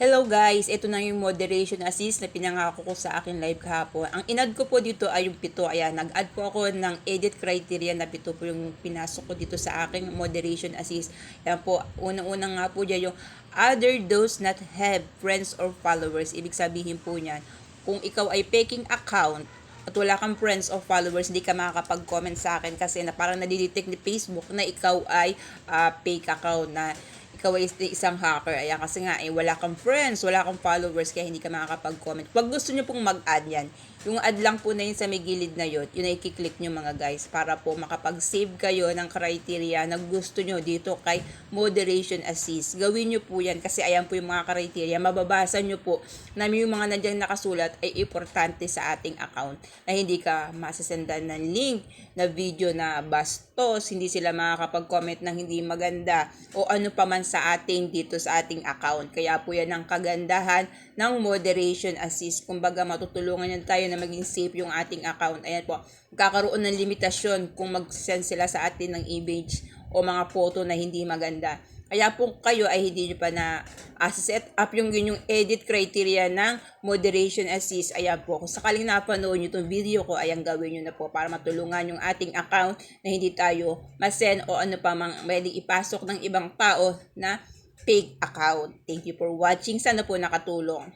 Hello guys, ito na yung moderation assist na pinangako ko sa akin live kahapon. Ang inad ko po dito ay yung 7. Ayan, nag-add po ako ng edit criteria na 7 po yung pinasok ko dito sa aking moderation assist. Ayan po, unang-unang nga po dyan yung other those not have friends or followers. Ibig sabihin po niyan, kung ikaw ay faking account, at wala kang friends or followers, hindi ka makakapag-comment sa akin kasi na parang nadidetect ni Facebook na ikaw ay fake account, na ikaw ay isang hacker. Ayan, kasi nga, wala kang friends, wala kang followers, kaya hindi ka makakapag-comment. Pag gusto nyo pong mag-add yan, yung add lang po na yun sa may gilid na yun ay i-click nyo mga guys, para po makapag-save kayo ng criteria na gusto nyo dito kay moderation assist. Gawin nyo po yan kasi ayan po yung mga criteria. Mababasa nyo po na yung mga nandiyan nakasulat ay importante sa ating account, na hindi ka masasendan ng link na video na bastos, hindi sila makakapag-comment ng hindi maganda o ano pa man sa ating dito sa ating account. Kaya po yan ang kagandahan ng moderation assist. Kumbaga matutulungan yan tayo na maging safe yung ating account. Ayan po, kakaroon ng limitasyon kung mag-send sila sa atin ng image o mga photo na hindi maganda. Kaya po kayo ay hindi nyo pa na set up yung edit criteria ng moderation assist. Ayan po, kung sakaling napanood nyo itong video ko, ayan gawin nyo na po para matulungan yung ating account na hindi tayo masend o ano pa mang pwedeng ipasok ng ibang tao na fake account. Thank you for watching. Sana po nakatulong.